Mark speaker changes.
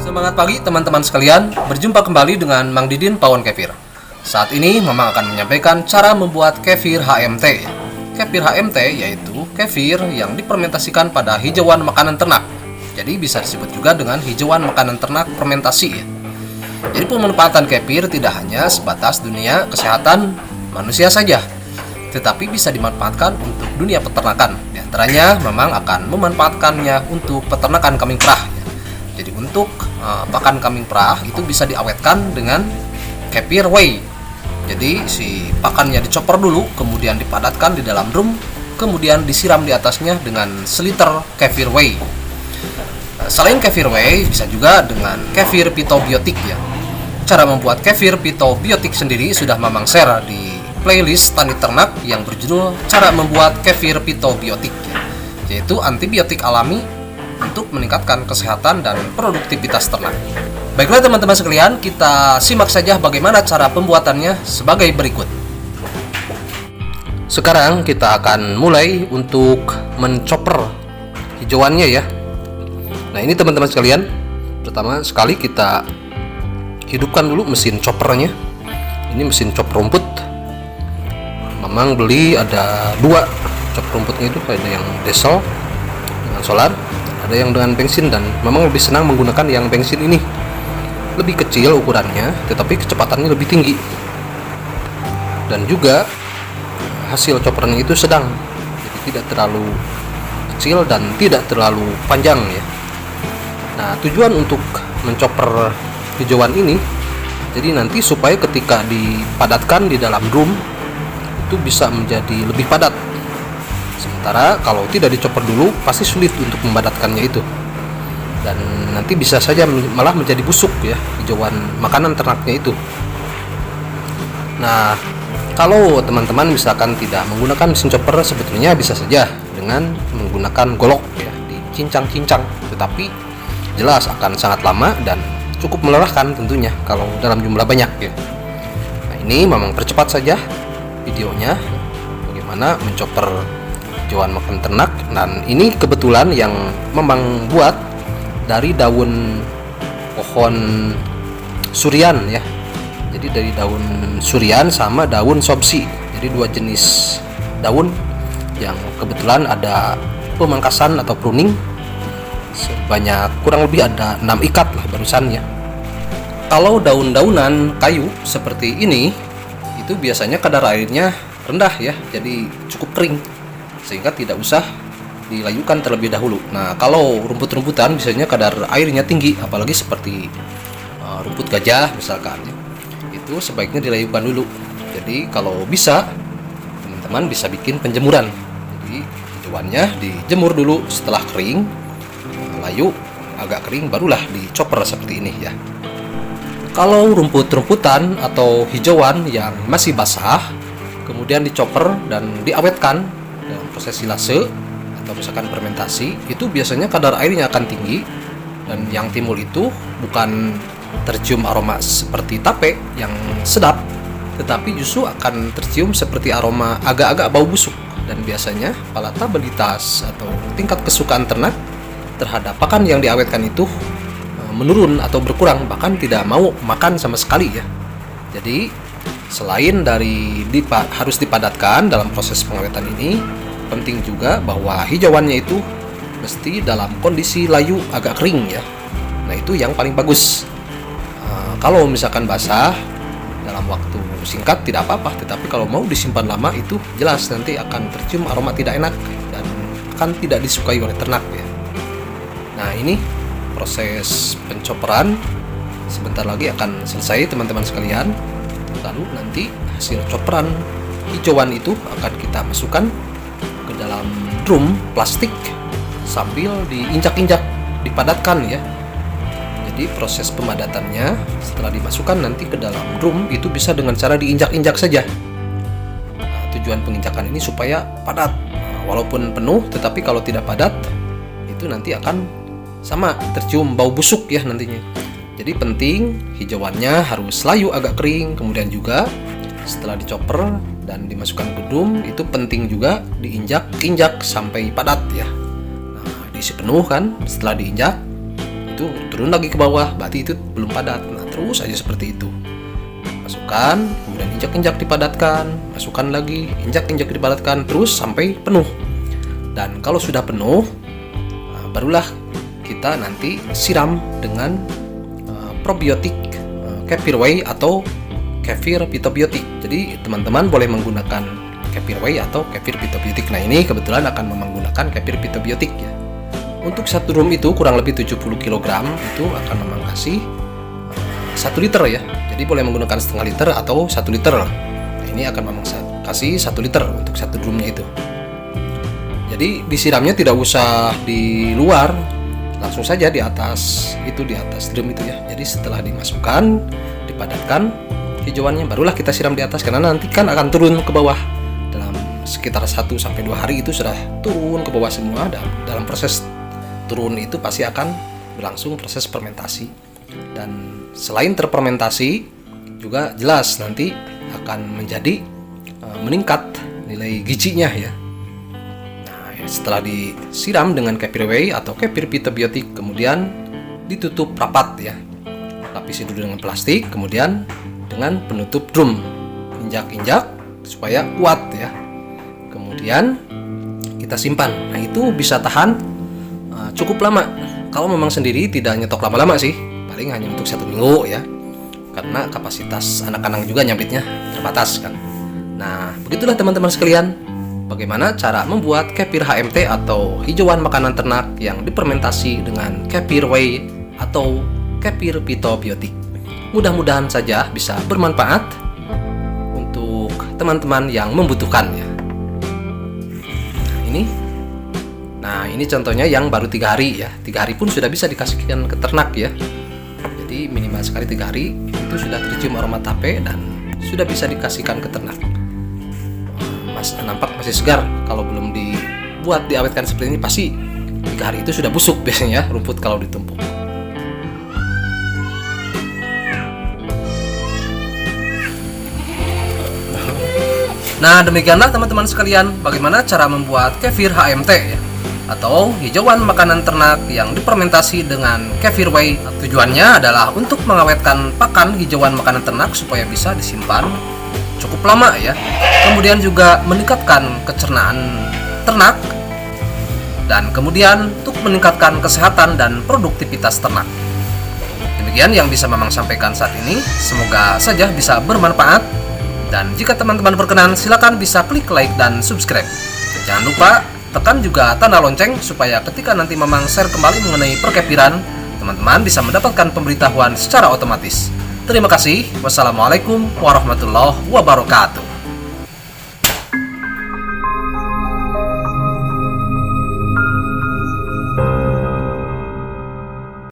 Speaker 1: Semangat pagi teman-teman sekalian, berjumpa kembali dengan Mang Didin Pawon Kefir. Saat ini Mamang akan menyampaikan cara membuat kefir HMT. Kefir HMT yaitu kefir yang difermentasikan pada hijauan makanan ternak. Jadi bisa disebut juga dengan hijauan makanan ternak fermentasi ya. Jadi pemanfaatan kefir tidak hanya sebatas dunia kesehatan manusia saja, tetapi bisa dimanfaatkan untuk dunia peternakan. Di antaranya Mamang akan memanfaatkannya untuk peternakan kambing perah ya. Jadi untuk pakan kambing perah itu bisa diawetkan dengan kefir whey. Jadi si pakannya dicopor dulu, kemudian dipadatkan di dalam drum, kemudian disiram di atasnya dengan seliter kefir whey. Selain kefir whey, bisa juga dengan kefir pitobiotik ya. Cara membuat kefir pitobiotik sendiri sudah Mamang share di playlist Tani Ternak yang berjudul Cara Membuat Kefir Pitobiotik ya. Yaitu antibiotik alami untuk meningkatkan kesehatan dan produktivitas ternak. Baiklah teman-teman sekalian, kita simak saja bagaimana cara pembuatannya sebagai berikut. Sekarang kita akan mulai untuk mencoper hijauannya ya. Nah ini teman-teman sekalian, pertama sekali kita hidupkan dulu mesin choppernya. Ini mesin chop rumput. Mamang beli ada dua chop rumputnya, itu ada yang diesel dengan solar, ada yang dengan bensin, dan memang lebih senang menggunakan yang bensin ini. Lebih kecil ukurannya, tetapi kecepatannya lebih tinggi. Dan juga hasil choppernya itu sedang, jadi tidak terlalu kecil dan tidak terlalu panjang ya. Nah, tujuan untuk menchopper hijauan ini, jadi nanti supaya ketika dipadatkan di dalam drum itu bisa menjadi lebih padat. Sementara kalau tidak dicopper dulu pasti sulit untuk membadatkannya itu, dan nanti bisa saja malah menjadi busuk ya hijauan makanan ternaknya itu. Nah, kalau teman-teman misalkan tidak menggunakan mesin chopper, sebetulnya bisa saja dengan menggunakan golok ya, dicincang-cincang, tetapi jelas akan sangat lama dan cukup melelahkan tentunya kalau dalam jumlah banyak ya. Nah, ini memang percepat saja videonya bagaimana menchopper hijauan makanan ternak. Dan ini kebetulan yang memang buat dari daun pohon surian ya. Jadi dari daun surian sama daun sobsi. Jadi dua jenis daun yang kebetulan ada pemangkasan atau pruning sebanyak kurang lebih ada 6 ikat lah barusan ya. Kalau daun-daunan kayu seperti ini itu biasanya kadar airnya rendah ya, jadi cukup kering sehingga tidak usah dilayukan terlebih dahulu. Nah, kalau rumput-rumputan biasanya kadar airnya tinggi, apalagi seperti rumput gajah misalkan ya, itu sebaiknya dilayukan dulu. Jadi kalau bisa teman-teman bisa bikin penjemuran. Jadi hijauannya dijemur dulu, setelah kering layu agak kering barulah dicopper seperti ini ya. Kalau rumput-rumputan atau hijauan yang masih basah kemudian dicopper dan diawetkan dalam proses silase atau misalkan fermentasi, itu biasanya kadar airnya akan tinggi, dan yang timbul itu bukan tercium aroma seperti tape yang sedap, tetapi justru akan tercium seperti aroma agak-agak bau busuk. Dan biasanya palatabilitas atau tingkat kesukaan ternak terhadap pakan yang diawetkan itu menurun atau berkurang, bahkan tidak mau makan sama sekali ya. Jadi selain dari harus dipadatkan dalam proses pengawetan ini, penting juga bahwa hijauannya itu mesti dalam kondisi layu agak kering ya. Nah itu yang paling bagus. Kalau misalkan basah dalam waktu singkat tidak apa-apa, tetapi kalau mau disimpan lama itu jelas nanti akan tercium aroma tidak enak dan akan tidak disukai oleh ternak ya. Nah ini proses pencoperan sebentar lagi akan selesai teman-teman sekalian. Lalu nanti hasil coperan hijauan itu akan kita masukkan ke dalam drum plastik sambil diinjak-injak, dipadatkan ya. Jadi proses pemadatannya setelah dimasukkan nanti ke dalam drum itu bisa dengan cara diinjak-injak saja. Nah, tujuan penginjakan ini supaya padat, walaupun penuh, tetapi kalau tidak padat itu nanti akan sama tercium bau busuk ya nantinya. Jadi penting hijauannya harus layu agak kering, kemudian juga setelah dicopper dan dimasukkan ke drum itu penting juga diinjak-injak sampai padat ya. Nah, diisi penuh kan, setelah diinjak itu turun lagi ke bawah, berarti itu belum padat. Nah, terus aja seperti itu. Masukkan, kemudian injak-injak dipadatkan, masukkan lagi, injak-injak dipadatkan, terus sampai penuh. Dan kalau sudah penuh, barulah kita nanti siram dengan probiotik Kefir Whey atau kefir pitobiotik. Jadi teman-teman boleh menggunakan kefir whey atau kefir pitobiotik. Nah, ini kebetulan akan menggunakan kefir pitobiotik ya. Untuk satu drum itu kurang lebih 70 kg itu akan memang kasih 1 liter ya. Jadi boleh menggunakan setengah liter atau 1 liter. Nah, ini akan memang kasih 1 liter untuk satu drumnya itu. Jadi disiramnya tidak usah di luar, langsung saja di atas drum itu ya. Jadi setelah dimasukkan, dipadatkan hijauannya, barulah kita siram di atas, karena nanti kan akan turun ke bawah. Dalam sekitar 1-2 hari itu sudah turun ke bawah semua, dan dalam proses turun itu pasti akan berlangsung proses fermentasi. Dan selain terfermentasi juga jelas nanti akan menjadi meningkat nilai gizinya ya. Setelah disiram dengan kefir whey atau kefir pitobiotik, kemudian ditutup rapat ya, lapisi dulu dengan plastik, kemudian dengan penutup drum, injak-injak supaya kuat ya, kemudian kita simpan. Nah, itu bisa tahan cukup lama. Kalau memang sendiri tidak nyetok lama-lama sih, paling hanya untuk 1 minggu ya, karena kapasitas anak-anak juga nyambitnya terbatas kan. Nah, begitulah teman-teman sekalian, bagaimana cara membuat kefir HMT atau hijauan makanan ternak yang difermentasi dengan kefir whey atau kefir pitobiotik. Mudah-mudahan saja bisa bermanfaat untuk teman-teman yang membutuhkannya. Nah, ini contohnya yang baru 3 hari ya. 3 hari pun sudah bisa dikasihkan ke ternak ya. Jadi minimal sekali 3 hari itu sudah tercium aroma tape dan sudah bisa dikasihkan ke ternak. Nampak masih segar. Kalau belum dibuat diawetkan seperti ini, pasti 3 hari itu sudah busuk biasanya rumput kalau ditumpuk. Nah, demikianlah teman-teman sekalian bagaimana cara membuat kefir HMT ya, atau hijauan makanan ternak yang difermentasi dengan kefir whey. Tujuannya adalah untuk mengawetkan pakan hijauan makanan ternak supaya bisa disimpan cukup lama ya. Kemudian juga meningkatkan kecernaan ternak, dan kemudian untuk meningkatkan kesehatan dan produktivitas ternak. Demikian yang bisa Mamang sampaikan saat ini. Semoga saja bisa bermanfaat, dan jika teman-teman berkenan silakan bisa klik like dan subscribe. Jangan lupa tekan juga tanda lonceng supaya ketika nanti Mamang share kembali mengenai perkefiran, teman-teman bisa mendapatkan pemberitahuan secara otomatis. Terima kasih. Wassalamualaikum warahmatullahi wabarakatuh.